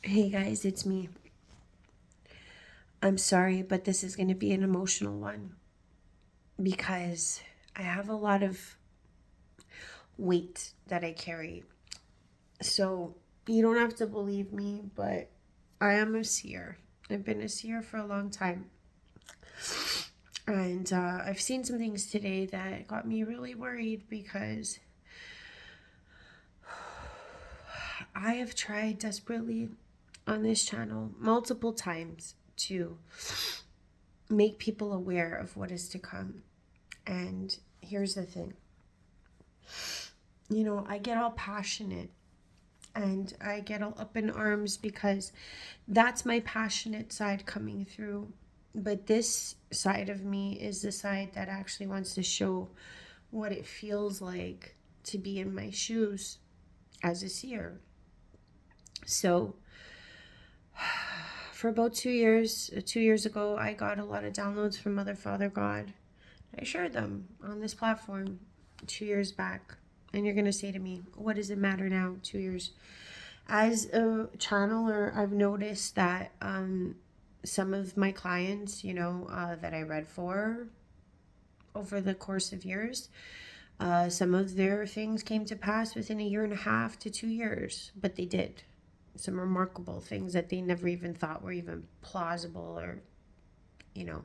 Hey guys, it's me. I'm sorry, but this is going to be an emotional one because I have a lot of weight that I carry. So you don't have to believe me, but I am a seer. I've been a seer for a long time. And I've seen some things today that got me really worried because I have tried desperately on this channel multiple times to make people aware of what is to come. And here's the thing, I get all passionate and I get all up in arms because that's my passionate side coming through. But this side of me is the side that actually wants to show what it feels like to be in my shoes as a seer. So, for about 2 years ago, I got a lot of downloads from Mother, Father, God. I shared them on this platform 2 years back. And you're going to say to me, what does it matter now, 2 years? As a channeler, I've noticed that some of my clients, that I read for over the course of years, some of their things came to pass within a year and a half to 2 years, but they did. Some remarkable things that they never even thought were even plausible or, you know.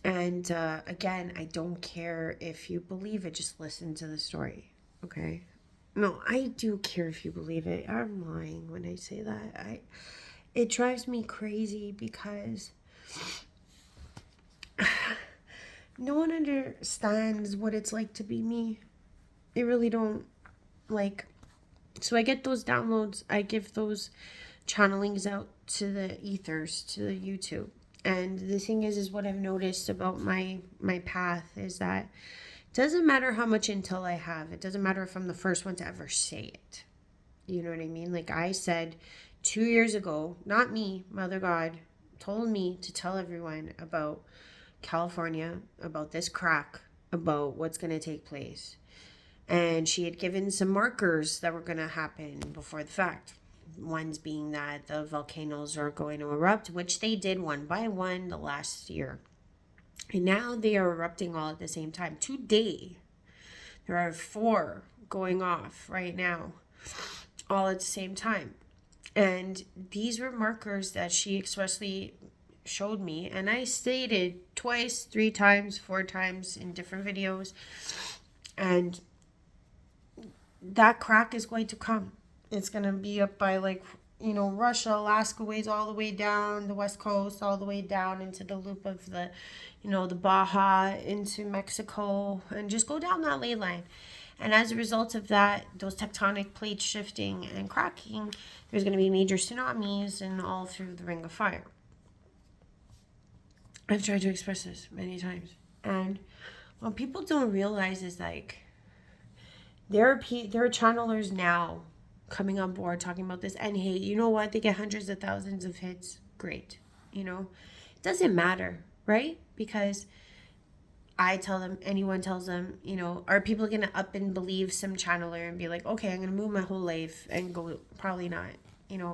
And again, I don't care if you believe it, just listen to the story, okay? No, I do care if you believe it. I'm lying when I say that. It drives me crazy because no one understands what it's like to be me. They really don't. Like, so I get those downloads, I give those channelings out to the ethers, to the YouTube. And the thing is what I've noticed about my path is that it doesn't matter how much intel I have. It doesn't matter if I'm the first one to ever say it. You know what I mean? Like I said 2 years ago, not me, Mother God told me to tell everyone about California, about this crack, about what's going to take place. And she had given some markers that were going to happen before the fact. Ones being that the volcanoes are going to erupt, which they did one by one the last year. And now they are erupting all at the same time. Today, there are 4 going off right now, all at the same time. And these were markers that she expressly showed me. And I stated twice, 3 times, 4 times in different videos. And that crack is going to come. It's going to be up by Russia, Alaska ways all the way down the west coast, all the way down into the loop of the Baja into Mexico, and just go down that ley line. And as a result of that, those tectonic plates shifting and cracking, there's going to be major tsunamis and all through the Ring of Fire. I've tried to express this many times. And what people don't realize is there are channelers now coming on board talking about this. And hey, you know what? They get hundreds of thousands of hits. Great. It doesn't matter, right? Because I tell them, anyone tells them, are people going to up and believe some channeler and be like, okay, I'm going to move my whole life and go? Probably not.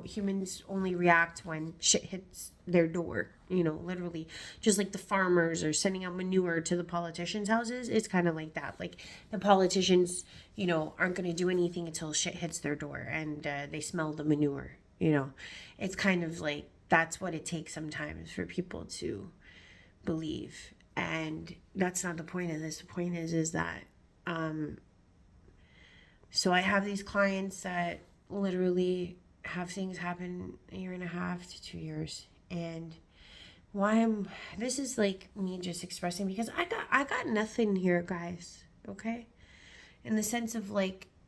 Humans only react when shit hits their door, literally. Just like the farmers are sending out manure to the politicians' houses. It's kind of like that. Like the politicians, aren't going to do anything until shit hits their door and they smell the manure, It's kind of like that's what it takes sometimes for people to believe. And that's not the point of this. The point is that, so I have these clients that literally have things happen a year and a half to 2 years. And this is like me just expressing, because I got nothing here, guys. Okay. In the sense of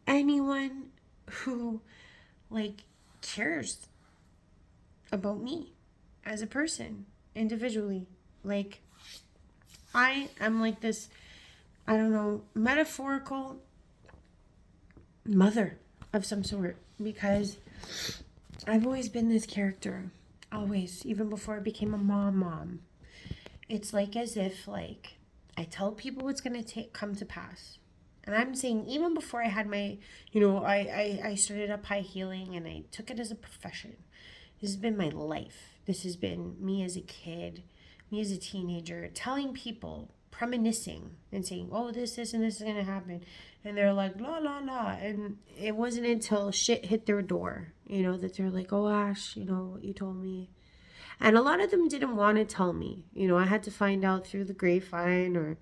anyone who cares about me as a person individually. I am this, I don't know, metaphorical mother of some sort, because I've always been this character. Always. Even before I became a mom. It's as if I tell people what's going to come to pass. And I'm saying, even before I had my, I started up high healing and I took it as a profession. This has been my life. This has been me as a kid, me as a teenager, telling people, premonitioning and saying, oh, this, and this is going to happen. And they're like, la, la, la. And it wasn't until shit hit their door, that they're like, oh, Ash, what you told me. And a lot of them didn't want to tell me. I had to find out through the grapevine or,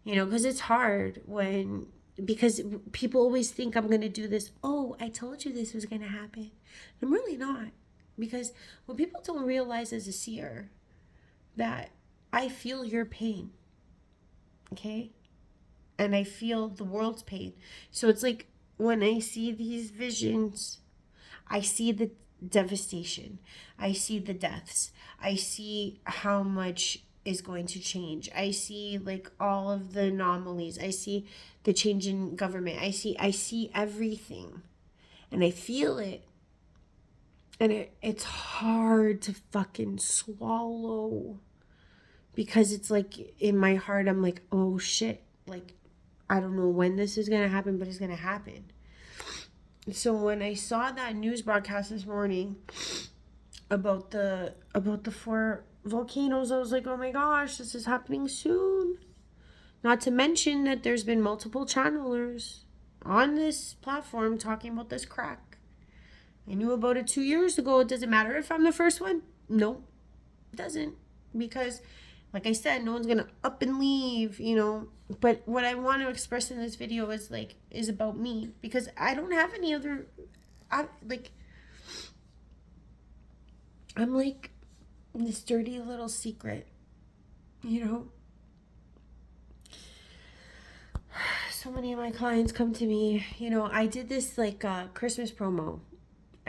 because it's hard because people always think I'm going to do this. Oh, I told you this was going to happen. I'm really not. Because what people don't realize as a seer, that I feel your pain, okay? And I feel the world's pain. So it's like when I see these visions, I see the devastation. I see the deaths. I see how much is going to change. I see like all of the anomalies. I see the change in government. I see everything. And I feel it. And it's hard to fucking swallow. Because it's like in my heart, I'm like, oh shit. Like, I don't know when this is going to happen, but it's going to happen. So when I saw that news broadcast this morning about the 4 volcanoes, I was like, oh my gosh, this is happening soon. Not to mention that there's been multiple channelers on this platform talking about this crack. I knew about it 2 years ago. It doesn't matter if I'm the first one. No, it doesn't. Because, like I said, no one's going to up and leave, But what I want to express in this video is about me. Because I don't have any other... I'm like this dirty little secret, So many of my clients come to me, I did this Christmas promo.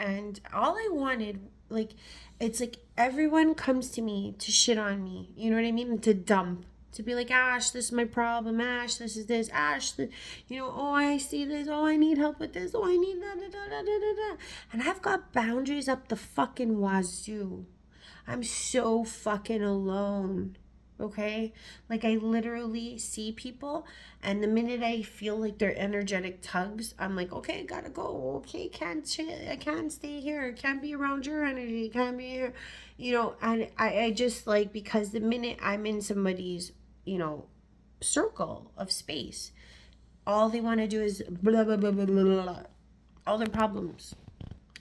And all I wanted, it's like everyone comes to me to shit on me. You know what I mean? To dump. To be like, Ash, this is my problem. Ash, this is this. Ash, oh, I see this. Oh, I need help with this. Oh, I need da da da da da da. And I've got boundaries up the fucking wazoo. I'm so fucking alone. Okay? Like, I literally see people, and the minute I feel like their energetic tugs, I'm like, okay, gotta go. Okay, I can't stay here. Can't be around your energy. Can't be here. And I just because the minute I'm in somebody's, circle of space, all they want to do is blah, blah, blah, blah, blah, blah. All their problems.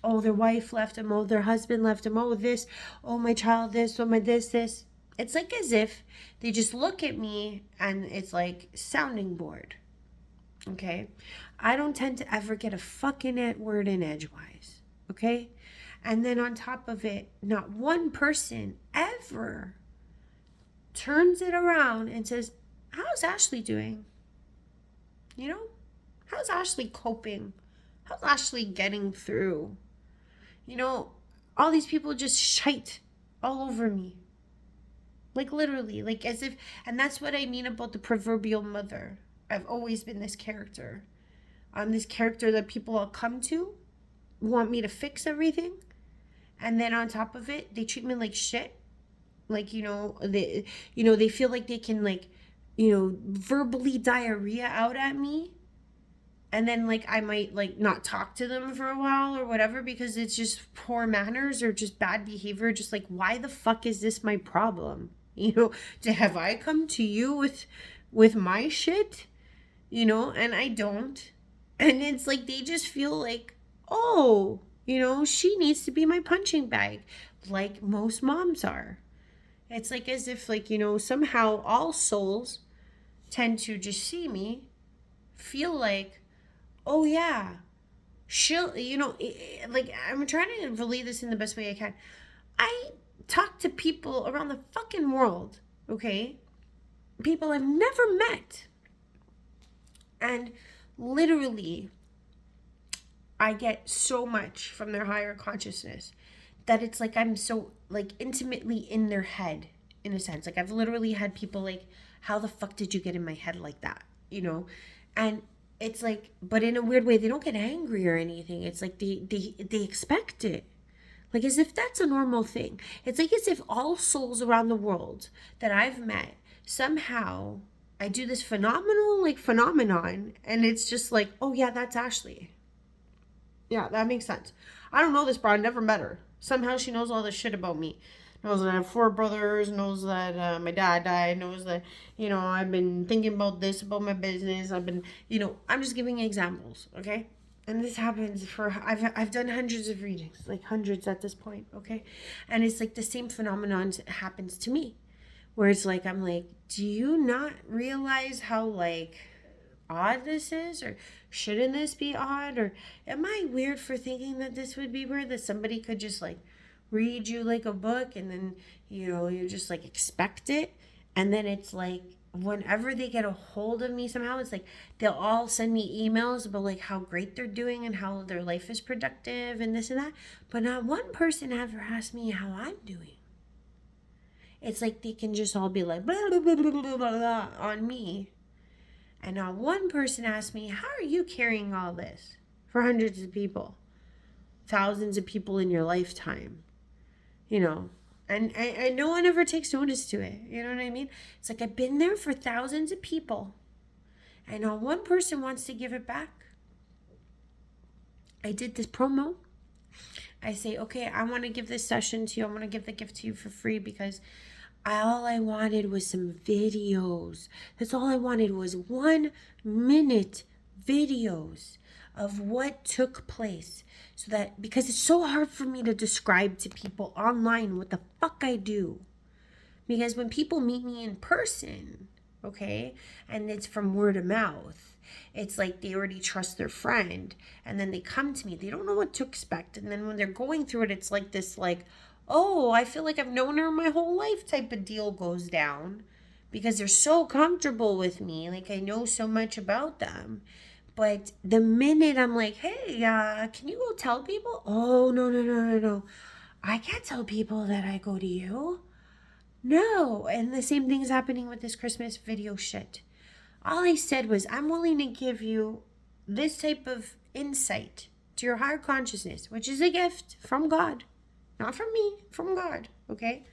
Oh, their wife left them. Oh, their husband left them. Oh, this. Oh, my child this. Oh, my this. It's like as if they just look at me and it's like sounding board. Okay? I don't tend to ever get a fucking word in edgewise. Okay? And then on top of it, not one person ever turns it around and says, how's Ashley doing? How's Ashley coping? How's Ashley getting through? All these people just shite all over me. Like literally, as if, and that's what I mean about the proverbial mother. I've always been this character. I'm this character that people will come to, want me to fix everything. And then on top of it, they treat me like shit. They feel like they can verbally diarrhea out at me. And then I might not talk to them for a while or whatever because it's just poor manners or just bad behavior. Just why the fuck is this my problem? Have I come to you with my shit? And I don't. And it's they just feel oh, she needs to be my punching bag, like most moms are. It's as if somehow all souls tend to just see me, feel oh yeah, she'll, I'm trying to relay this in the best way I can. I talk to people around the fucking world, okay? People I've never met. And literally, I get so much from their higher consciousness that it's I'm so intimately in their head, in a sense. I've literally had people how the fuck did you get in my head like that? And it's but in a weird way, they don't get angry or anything. It's they expect it. As if that's a normal thing. It's as if all souls around the world that I've met somehow I do this phenomenon, and it's just like, oh yeah, that's Ashley. Yeah, that makes sense. I don't know this broad, never met her. Somehow she knows all this shit about me. Knows that I have 4 brothers, knows that my dad died, knows that, I've been thinking about this, about my business. I've been, I'm just giving examples, okay? And this happens I've done hundreds of readings, like hundreds at this point, okay? And it's like the same phenomenon happens to me, where it's like, I'm like, do you not realize how, like, odd this is? Or shouldn't this be odd? Or am I weird for thinking that this would be weird, that somebody could just like read you like a book, and then you just like expect it, and then it's like whenever they get a hold of me somehow, it's like they'll all send me emails about like how great they're doing and how their life is productive and this and that, but not one person ever asked me how I'm doing. It's like they can just all be like blah blah blah blah blah, blah on me. And not one person asked me, how are you carrying all this for hundreds of people, thousands of people in your lifetime? And no one ever takes notice to it. You know what I mean? It's like, I've been there for thousands of people, and not one person wants to give it back. I did this promo. I say, okay, I want to give this session to you. I want to give the gift to you for free, because all I wanted was some videos. That's all I wanted, was 1-minute videos of what took place. So that, because it's so hard for me to describe to people online what the fuck I do. Because when people meet me in person, okay, and it's from word of mouth, it's like they already trust their friend, and then they come to me, they don't know what to expect, and then when they're going through it, it's like this, like, oh, I feel like I've known her my whole life type of deal goes down, because they're so comfortable with me, like I know so much about them. But the minute I'm like, hey, can you go tell people? Oh, no, no, no, no, no. I can't tell people that I go to you. No. And the same thing's happening with this Christmas video shit. All I said was, I'm willing to give you this type of insight to your higher consciousness, which is a gift from God. Not from me, from God, okay?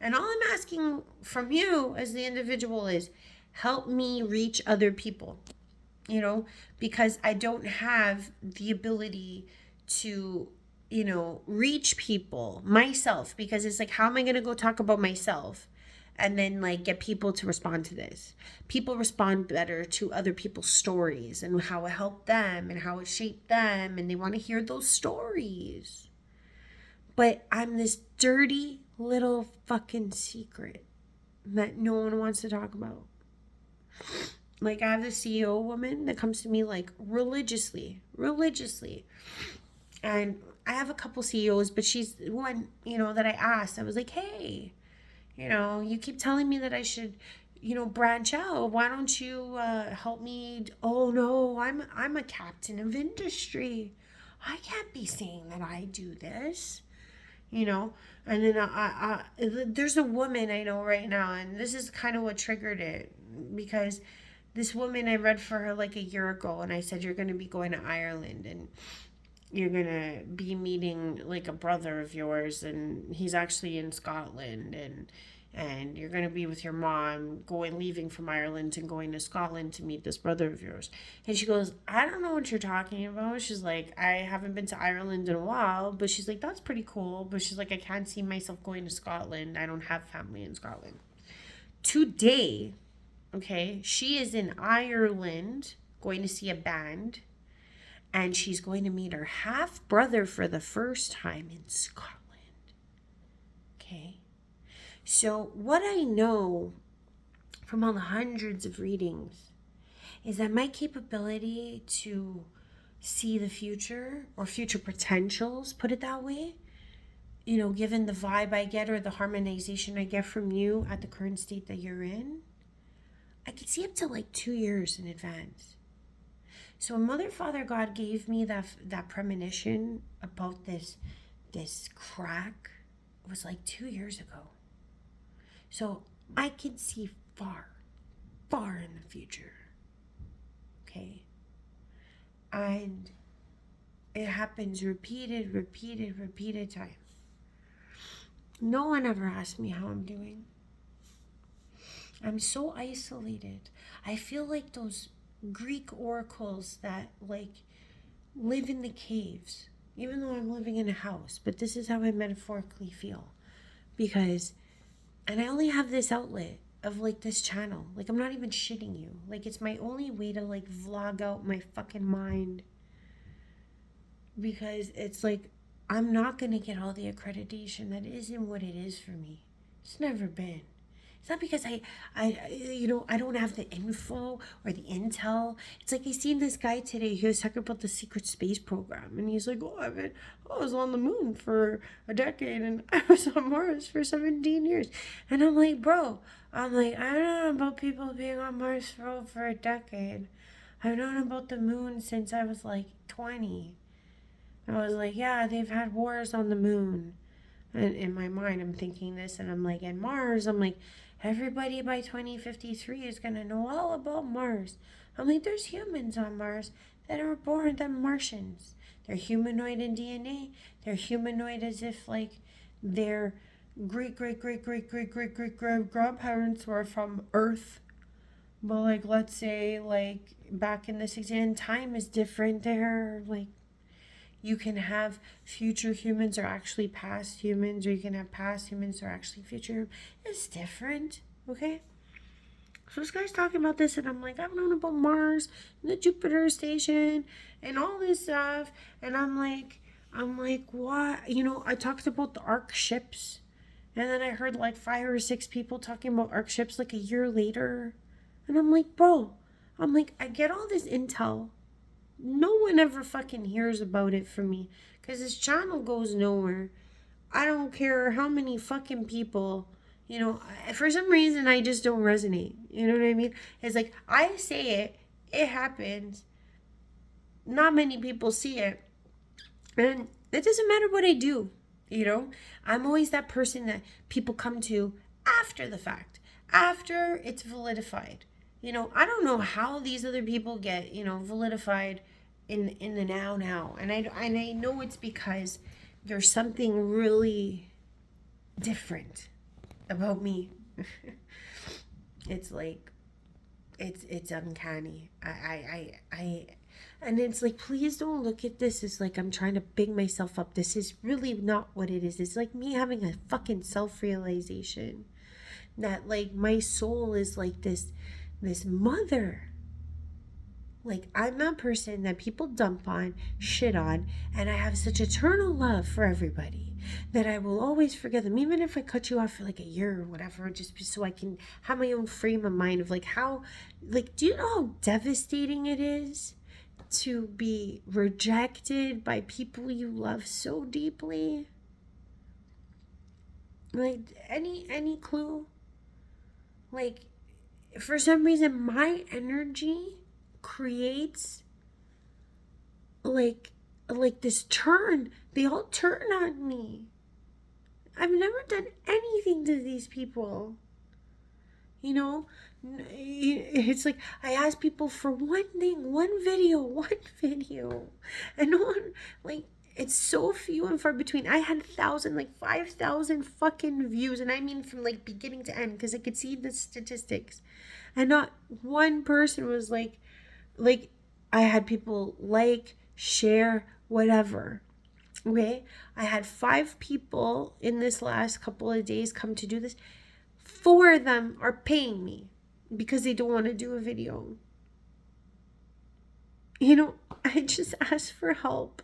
And all I'm asking from you as the individual is, help me reach other people, because I don't have the ability to, reach people myself, because it's like, how am I going to go talk about myself and then like get people to respond to this? People respond better to other people's stories and how it helped them and how it shaped them, and they want to hear those stories. But I'm this dirty little fucking secret that no one wants to talk about. Like, I have the CEO woman that comes to me like religiously. And I have a couple CEOs, but she's one, that I asked. I was like, hey, you keep telling me that I should, branch out. Why don't you help me? Oh no, I'm a captain of industry. I can't be saying that I do this. And then there's a woman I know right now, and this is kind of what triggered it, because this woman, I read for her like a year ago, and I said, you're going to be going to Ireland, and you're going to be meeting like a brother of yours, and he's actually in Scotland, and you're going to be with your mom leaving from Ireland and going to Scotland to meet this brother of yours. And she goes, I don't know what you're talking about. She's like, I haven't been to Ireland in a while, but she's like, that's pretty cool. But she's like, I can't see myself going to Scotland. I don't have family in Scotland. Today, okay, she is in Ireland going to see a band, and she's going to meet her half brother for the first time in Scotland. Okay. So what I know from all the hundreds of readings is that my capability to see the future, or future potentials, put it that way, given the vibe I get or the harmonization I get from you at the current state that you're in, I could see up to like 2 years in advance. So when Mother, Father, God gave me that premonition about this crack, it was like 2 years ago. So I can see far in the future. Okay? And it happens repeated times. No one ever asked me how I'm doing. I'm so isolated. I feel like those Greek oracles that like live in the caves, even though I'm living in a house. But this is how I metaphorically feel. Because, and I only have this outlet of like this channel. Like, I'm not even shitting you. Like, it's my only way to like vlog out my fucking mind. Because it's like, I'm not going to get all the accreditation that isn't what it is for me. It's never been. It's not because I don't have the info or the intel. It's like I seen this guy today. He was talking about the secret space program, and he's like, "Oh, I was on the moon for a decade, and I was on Mars for 17 years." And I'm like, bro, I don't know about people being on Mars for a decade. I've known about the moon since I was like 20. I was like, yeah, they've had wars on the moon. And in my mind, I'm thinking this, and I'm like, and Mars, I'm like, everybody by 2053 is going to know all about Mars. I'm like, there's humans on Mars that are born, they're Martians. They're humanoid in DNA. They're humanoid as if, like, their great grandparents were from Earth. But, like, let's say, like, back in the 60s, time is different. They're, like, you can have future humans or actually past humans, or you can have past humans or actually future. It's different, okay? So this guy's talking about this, and I'm like, I've known about Mars and the Jupiter station and all this stuff, and I'm like, what? You know, I talked about the Ark ships, and then I heard like 5 or 6 people talking about Ark ships like a year later, and I'm like, bro, I'm like, I get all this intel. No one ever fucking hears about it from me because this channel goes nowhere. I don't care how many fucking people, you know, for some reason I just don't resonate. You know what I mean? It's like I say it, it happens. Not many people see it. And it doesn't matter what I do, you know? I'm always that person that people come to after the fact, after it's validified. You know, I don't know how these other people get, you know, validified in the now. And I know it's because there's something really different about me. It's like it's uncanny. I and it's like, please don't look at this as like I'm trying to big myself up. This is really not what it is. It's like me having a fucking self-realization that like my soul is like this mother. Like, I'm that person that people dump on, shit on, and I have such eternal love for everybody that I will always forgive them, even if I cut you off for like a year or whatever, just so I can have my own frame of mind of like how, like, do you know how devastating it is to be rejected by people you love so deeply? Like, any clue? Like, for some reason, my energy creates like this turn. They all turn on me. I've never done anything to these people, you know. It's like I ask people for one thing, one video, and no one, like, it's so few and far between. I had 1,000, like 5,000 fucking views, and I mean from like beginning to end, because I could see the statistics, and not one person was like I had people like, share, whatever. Okay, I had 5 people in this last couple of days come to do this. 4 of them are paying me because they don't want to do a video. You know, I just asked for help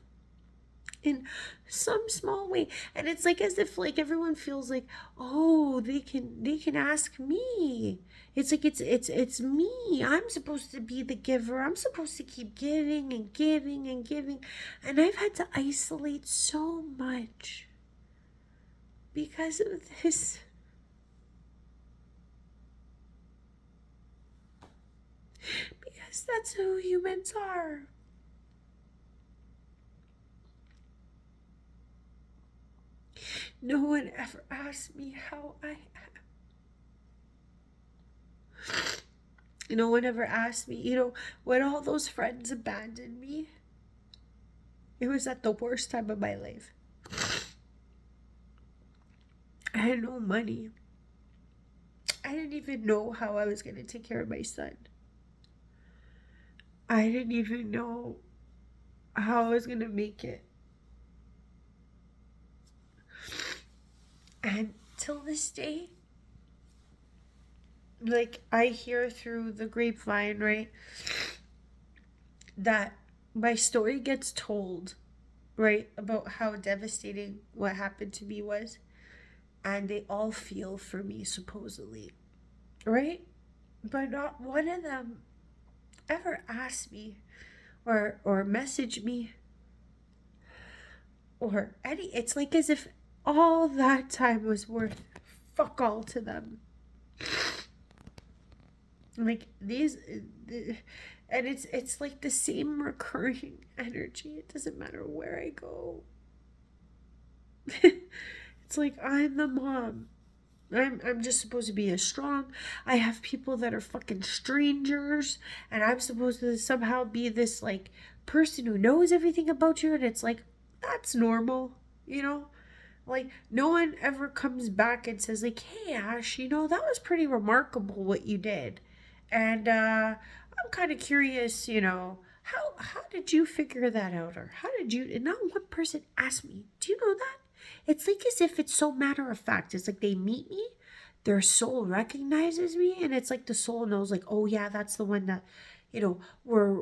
in some small way, and it's like as if like everyone feels like, oh, they can ask me. It's like it's me. I'm supposed to be the giver. I'm supposed to keep giving and giving and giving, and I've had to isolate so much because of this. Because that's who humans are. No one ever asked me how I am. No one ever asked me, you know, when all those friends abandoned me, it was at the worst time of my life. I had no money. I didn't even know how I was going to take care of my son. I didn't even know how I was going to make it. And till this day, like, I hear through the grapevine, right, that my story gets told, right, about how devastating what happened to me was. And they all feel for me, supposedly, right? But not one of them ever asked me or messaged me or any. It's like as if all that time was worth fuck all to them. Like these, and it's like the same recurring energy. It doesn't matter where I go. It's like I'm the mom. I'm just supposed to be as strong. I have people that are fucking strangers, and I'm supposed to somehow be this like person who knows everything about you, and it's like that's normal, you know? Like no one ever comes back and says like, "Hey Ash, you know, that was pretty remarkable what you did." And I'm kind of curious, you know, how did you figure that out, or how did you? And not one person asked me, "Do you know that?" It's like as if it's so matter of fact. It's like they meet me, their soul recognizes me, and it's like the soul knows, like, oh yeah, that's the one that, you know, we're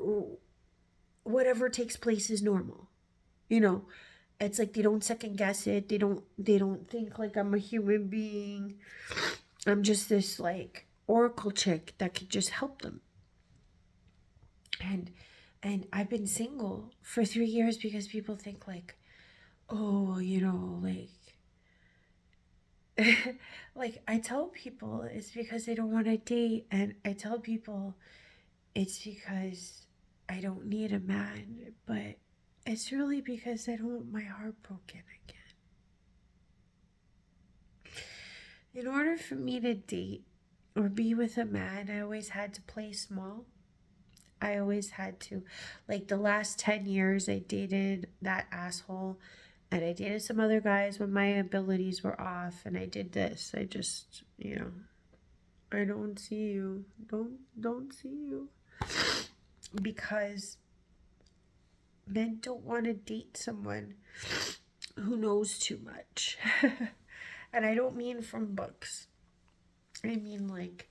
whatever takes place is normal. You know, it's like they don't second guess it. They don't think like I'm a human being. I'm just this like oracle chick that could just help them. And I've been single for 3 years because people think like, oh, you know, like like I tell people it's because they don't want to date, and I tell people it's because I don't need a man, but it's really because I don't want my heart broken again. In order for me to date or be with a man, I always had to play small. I always had to. Like the last 10 years, I dated that asshole, and I dated some other guys when my abilities were off, and I did this. I just, you know, I don't see you. Don't see you. Because men don't want to date someone who knows too much. And I don't mean from books. I mean like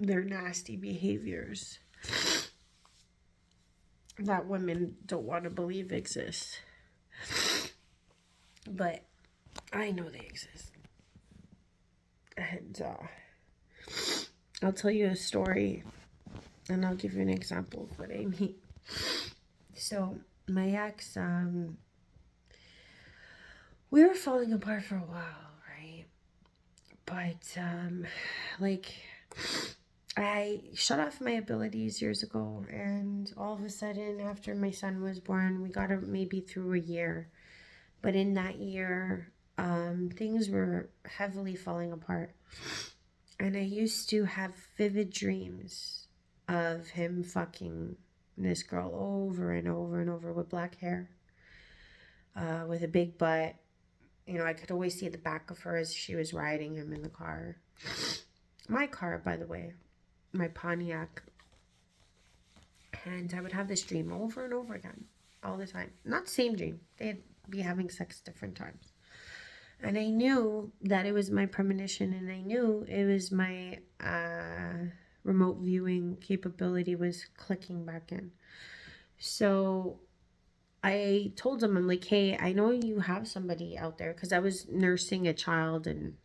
their nasty behaviors that women don't want to believe exist. But I know they exist. And I'll tell you a story, and I'll give you an example of what I mean. So my ex, we were falling apart for a while, right? But like I shut off my abilities years ago, and all of a sudden after my son was born, we got maybe through a year. But in that year, things were heavily falling apart. And I used to have vivid dreams of him fucking this girl over and over and over with black hair, with a big butt. You know, I could always see the back of her as she was riding him in the car. My car, by the way, my Pontiac. And I would have this dream over and over again, all the time. Not the same dream. They'd be having sex different times. And I knew that it was my premonition, and I knew it was my remote viewing capability was clicking back in. So I told him, I'm like, hey, I know you have somebody out there, because I was nursing a child and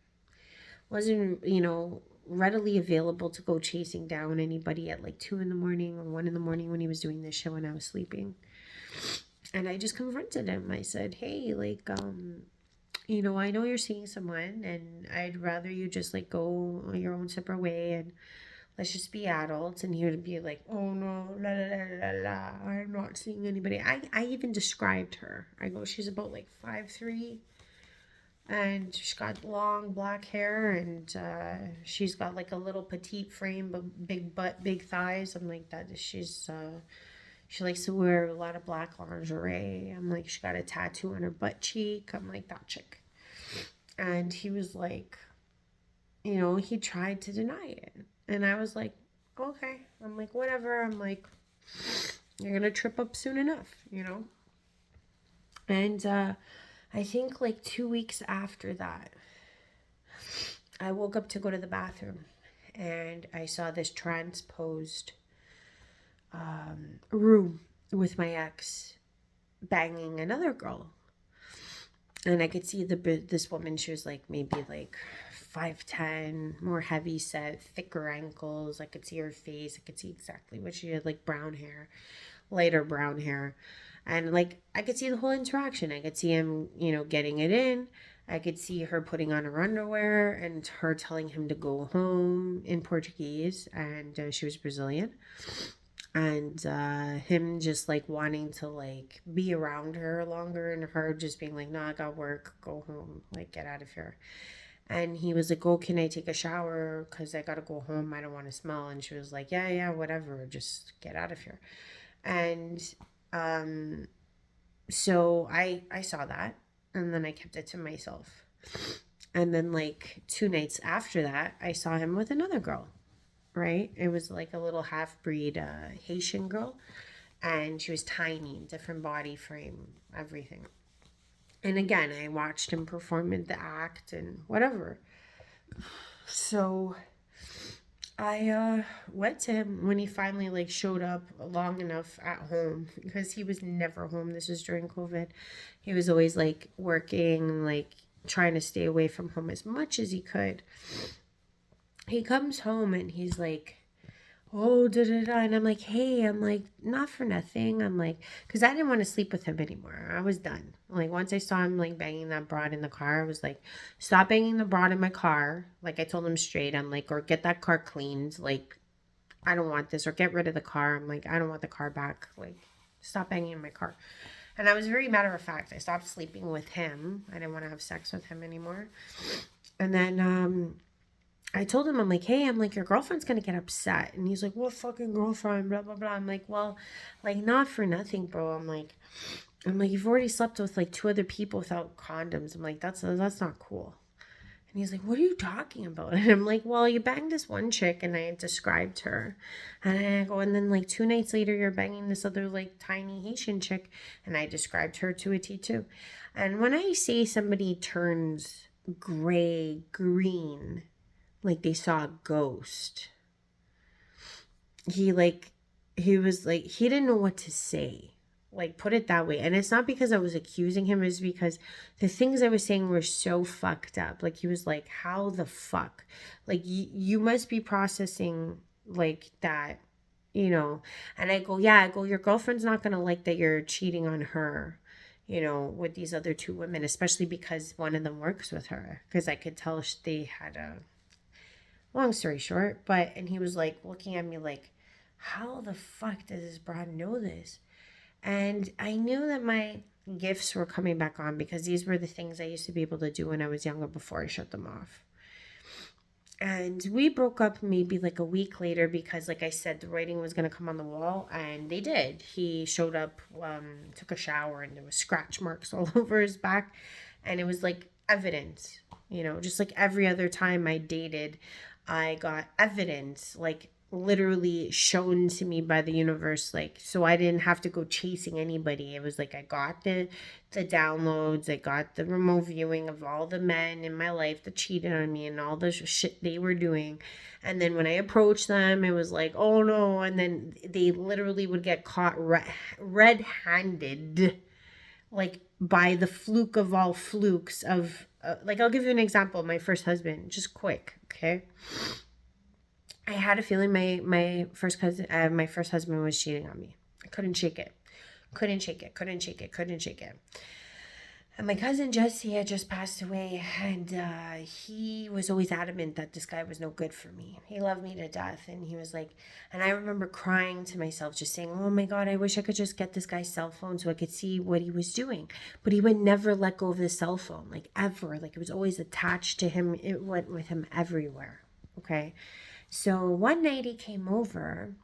wasn't, you know, readily available to go chasing down anybody at like 2 in the morning or 1 in the morning when he was doing this shit when I was sleeping. And I just confronted him. I said, hey, like, you know, I know you're seeing someone, and I'd rather you just like go your own separate way, and let's just be adults. And he would be like, oh no, la la la la la, I'm not seeing anybody. I even described her. I go, she's about like 5'3", and she's got long black hair, and she's got like a little petite frame, but big butt, big thighs. I'm like, that she's she likes to wear a lot of black lingerie. I'm like, she got a tattoo on her butt cheek. I'm like, that chick. And he was like, he tried to deny it. And I was like, okay. I'm like, whatever. I'm like, you're going to trip up soon enough. And I think like 2 weeks after that, I woke up to go to the bathroom and I saw this transposed room with my ex banging another girl. And I could see this woman. She was like maybe like 5'10", more heavy set, thicker ankles. I could see her face. I could see exactly what she had, like brown hair, lighter brown hair. And like I could see the whole interaction. I could see him, getting it in. I could see her putting on her underwear and her telling him to go home in Portuguese. And she was Brazilian. And him just like wanting to like be around her longer, and her just being like, "No, I got work, go home, like get out of here." And he was like, "Oh, can I take a shower, because I gotta go home, I don't want to smell." And she was like, "Yeah, whatever, just get out of here." And so I saw that, and then I kept it to myself. And then like 2 nights after that, I saw him with another girl. Right? It was like a little half-breed Haitian girl, and she was tiny, different body frame, everything. And again, I watched him perform in the act and whatever. So I went to him when he finally like showed up long enough at home, because he was never home. This was during COVID. He was always like working, like trying to stay away from home as much as he could. He comes home and he's like, "Oh, da da da," and I'm like, "Hey," I'm like, "Not for nothing." I'm like, because I didn't want to sleep with him anymore. I was done. Like once I saw him like banging that broad in the car, I was like, "Stop banging the broad in my car." Like I told him straight. I'm like, "Or get that car cleaned. Like I don't want this. Or get rid of the car." I'm like, "I don't want the car back. Like stop banging in my car." And I was very matter of fact. I stopped sleeping with him. I didn't want to have sex with him anymore. And then I told him, I'm like, "Hey," I'm like, "your girlfriend's going to get upset." And he's like, "What fucking girlfriend? Blah, blah, blah." I'm like, "Well, like, not for nothing, bro." I'm like, "You've already slept with like 2 other people without condoms." I'm like, that's not cool. And he's like, "What are you talking about?" And I'm like, "Well, you banged this one chick and I described her." And I go, "And then like 2 nights later, you're banging this other like tiny Haitian chick." And I described her to a T too. And when I say somebody turns gray, green, like they saw a ghost, he was like, he didn't know what to say, like put it that way. And it's not because I was accusing him, it's because the things I was saying were so fucked up. Like he was like, "How the fuck, like you must be processing like that, you know." And I go, "Yeah," I go, "Your girlfriend's not gonna like that you're cheating on her, with these other 2 women, especially because one of them works with her." Because I could tell they had a, long story short. And he was like looking at me like, "How the fuck does this broad know this?" And I knew that my gifts were coming back on, because these were the things I used to be able to do when I was younger before I shut them off. And we broke up maybe like a week later, because like I said, the writing was going to come on the wall, and they did. He showed up, took a shower, and there was scratch marks all over his back, and it was like evidence, just like every other time I dated, I got evidence, like literally shown to me by the universe, like, so I didn't have to go chasing anybody. It was like I got the downloads, I got the remote viewing of all the men in my life that cheated on me and all the shit they were doing. And then when I approached them, it was like, "Oh no," and then they literally would get caught red-handed, like by the fluke of all flukes of like, I'll give you an example. My first husband, just quick, okay? I had a feeling my first husband was cheating on me. I couldn't shake it. Couldn't shake it. Couldn't shake it. Couldn't shake it. And my cousin Jesse had just passed away, and he was always adamant that this guy was no good for me. He loved me to death, and he was like, and I remember crying to myself, just saying, "Oh my God, I wish I could just get this guy's cell phone so I could see what he was doing." But he would never let go of the cell phone, like ever. Like it was always attached to him. It went with him everywhere. Okay. So one night he came over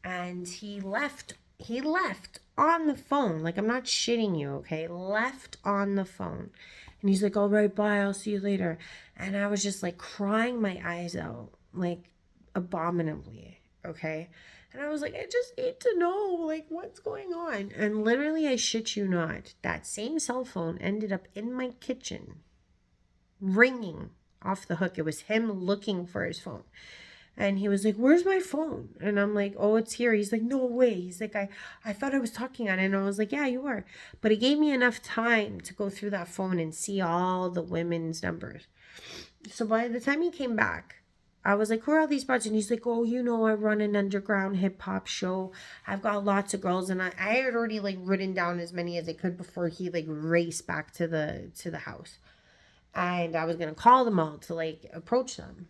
and he left He left on the phone. Like, I'm not shitting you, okay? Left on the phone. And he's like, all right, bye. I'll see you later. And I was just like crying my eyes out, like abominably, okay? And I was like, I just need to know, like, what's going on? And literally, I shit you not, that same cell phone ended up in my kitchen, ringing off the hook. It was him looking for his phone. And he was like, where's my phone? And I'm like, oh, it's here. He's like, no way. He's like, I thought I was talking on it. And I was like, yeah, you were. But it gave me enough time to go through that phone and see all the women's numbers. So by the time he came back, I was like, who are all these broads? And he's like, oh, I run an underground hip hop show. I've got lots of girls. And I had already like written down as many as I could before he like raced back to the house. And I was going to call them all to like approach them,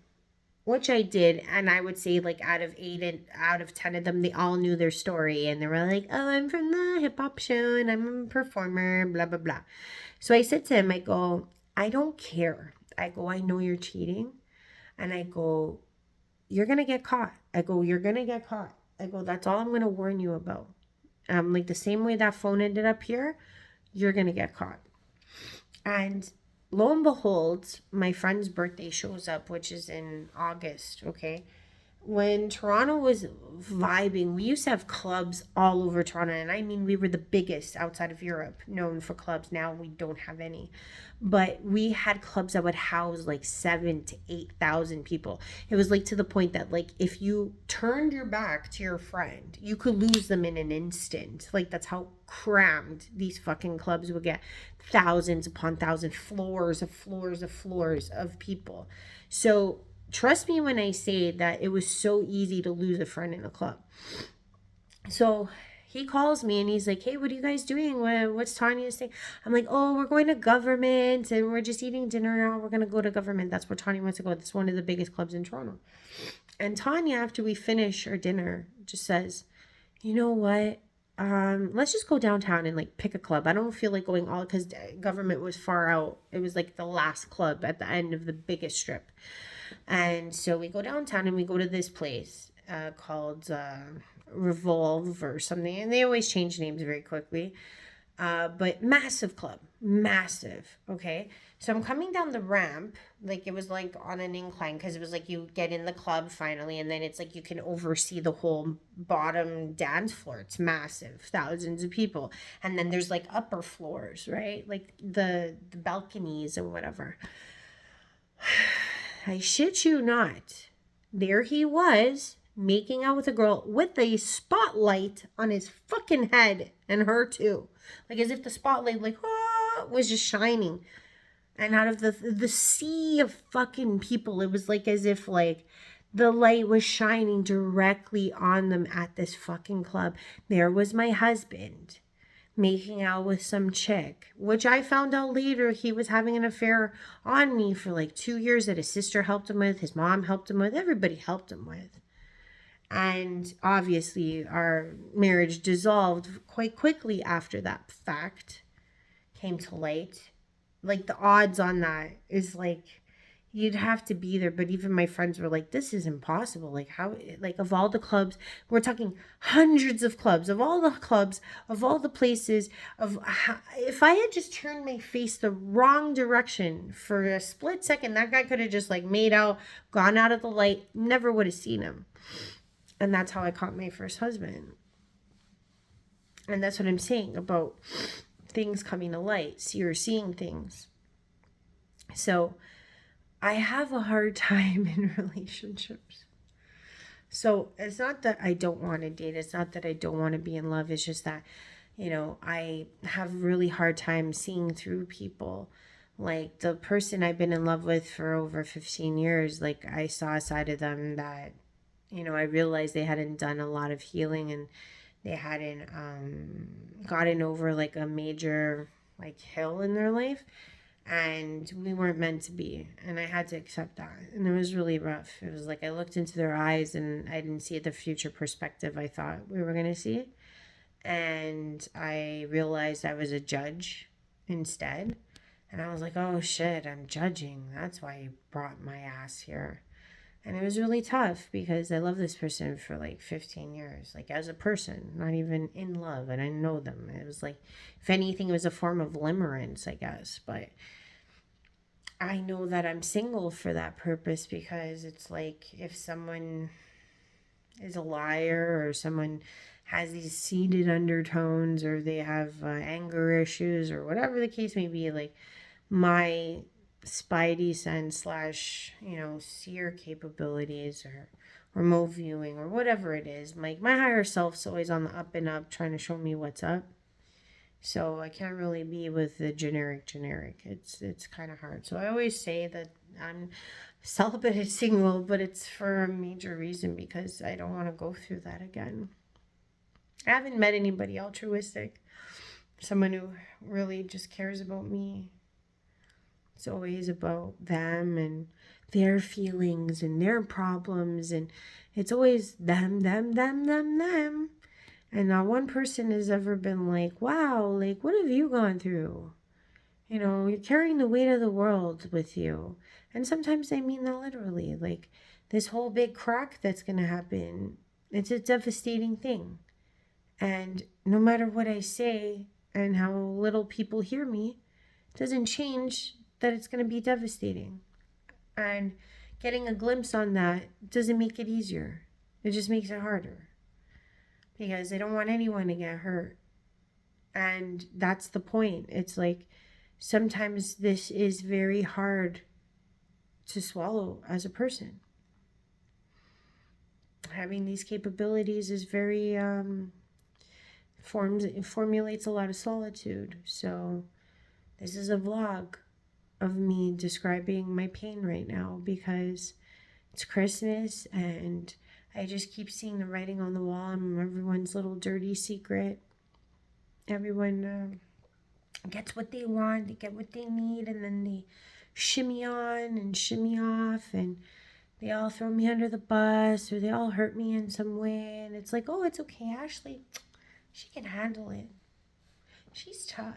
which I did. And I would say like out of 8 and out of 10 of them, they all knew their story. And they were like, oh, I'm from the hip hop show and I'm a performer, blah, blah, blah. So I said to him, I go, I don't care. I go, I know you're cheating. And I go, you're going to get caught. I go, you're going to get caught. I go, that's all I'm going to warn you about. Like the same way that phone ended up here, you're going to get caught. And lo and behold, my friend's birthday shows up, which is in August, okay? When Toronto was vibing, we used to have clubs all over Toronto. And I mean, we were the biggest outside of Europe known for clubs. Now we don't have any. But we had clubs that would house like 7,000 to 8,000 people. It was like to the point that like if you turned your back to your friend, you could lose them in an instant. Like that's how crammed these fucking clubs would get. Thousands upon thousands, floors of people. So trust me when I say that it was so easy to lose a friend in a club. So he calls me and he's like, hey, what are you guys doing? What's Tanya's thing? I'm like, oh, we're going to government and we're just eating dinner now. We're going to go to government. That's where Tanya wants to go. That's one of the biggest clubs in Toronto. And Tanya, after we finish our dinner, just says, you know what? Let's just go downtown and like pick a club. I don't feel like going all because government was far out. It was like the last club at the end of the biggest strip. And so we go downtown and we go to this place called Revolve or something. And they always change names very quickly. But massive club. Massive. Okay. So I'm coming down the ramp. Like it was like on an incline because it was like you get in the club finally. And then it's like you can oversee the whole bottom dance floor. It's massive. Thousands of people. And then there's like upper floors, right? Like the balconies and whatever. I shit you not. There he was, making out with a girl with a spotlight on his fucking head, and her too. Like as if the spotlight like was just shining. And out of the sea of fucking people, it was like as if like the light was shining directly on them at this fucking club. There was my husband making out with some chick, which I found out later he was having an affair on me for like 2 years that his sister helped him with, his mom helped him with, everybody helped him with. And obviously our marriage dissolved quite quickly after that fact came to light. Like the odds on that is like you'd have to be there. But even my friends were like, this is impossible. Like how, like of all the clubs, we're talking hundreds of clubs, of all the places if I had just turned my face the wrong direction for a split second, that guy could have just like made out, gone out of the light, never would have seen him. And that's how I caught my first husband. And that's what I'm saying about things coming to light. So you're seeing things. So I have a hard time in relationships. So it's not that I don't want to date. It's not that I don't want to be in love. It's just that, I have really hard time seeing through people. Like the person I've been in love with for over 15 years, like I saw a side of them that, I realized they hadn't done a lot of healing and they hadn't gotten over like a major like hill in their life. And we weren't meant to be, and I had to accept that, and it was really rough. It was like I looked into their eyes and I didn't see the future perspective I thought we were going to see, and I realized I was a judge instead, and I was like, oh shit, I'm judging, that's why you brought my ass here. And it was really tough because I loved this person for like 15 years, like as a person, not even in love. And I didn't know them. It was like, if anything, it was a form of limerence, I guess. But I know that I'm single for that purpose, because it's like if someone is a liar, or someone has these seeded undertones, or they have anger issues, or whatever the case may be, like my spidey sense slash, seer capabilities, or remote viewing, or whatever it is, like my higher self's always on the up and up, trying to show me what's up. So I can't really be with the generic. It's kind of hard. So I always say that I'm celibate and single, but it's for a major reason, because I don't want to go through that again. I haven't met anybody altruistic, someone who really just cares about me. It's always about them and their feelings and their problems, and it's always them. And not one person has ever been like, wow, like, what have you gone through? You're carrying the weight of the world with you. And sometimes I mean that literally. Like, this whole big crack that's going to happen, it's a devastating thing. And no matter what I say and how little people hear me, it doesn't change that it's going to be devastating. And getting a glimpse on that doesn't make it easier. It just makes it harder. Because I don't want anyone to get hurt. And that's the point. It's like, sometimes this is very hard to swallow as a person. Having these capabilities is very formulates a lot of solitude. So this is a vlog of me describing my pain right now, because it's Christmas and I just keep seeing the writing on the wall. I'm everyone's little dirty secret. Everyone gets what they want, they get what they need, and then they shimmy on and shimmy off, and they all throw me under the bus, or they all hurt me in some way. And it's like, oh, it's okay, Ashley, she can handle it, she's tough.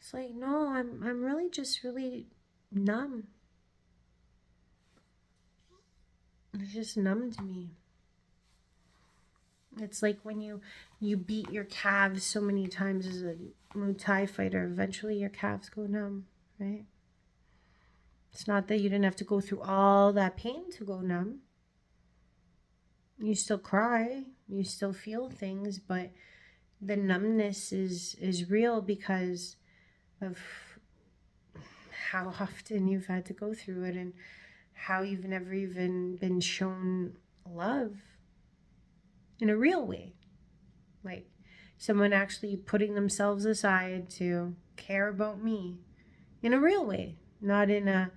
It's like, no, I'm really just really numb. It's just numb to me. It's like when you beat your calves so many times as a Muay Thai fighter, eventually your calves go numb, right? It's not that you didn't have to go through all that pain to go numb. You still cry, you still feel things, but the numbness is real because of how often you've had to go through it, and how you've never even been shown love in a real way. Like someone actually putting themselves aside to care about me in a real way, not in a,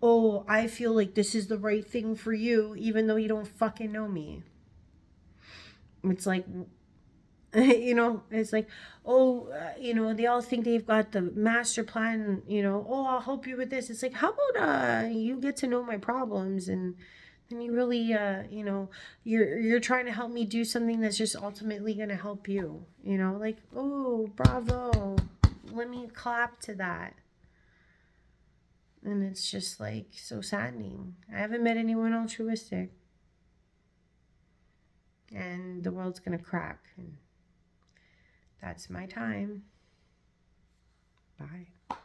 oh, I feel like this is the right thing for you, even though you don't fucking know me. It's like, it's like, oh, they all think they've got the master plan, oh, I'll help you with this. It's like, how about you get to know my problems, and then you really, you're trying to help me do something that's just ultimately going to help you, like, oh, bravo, let me clap to that. And it's just like so saddening. I haven't met anyone altruistic, and the world's going to crack, and that's my time. Bye.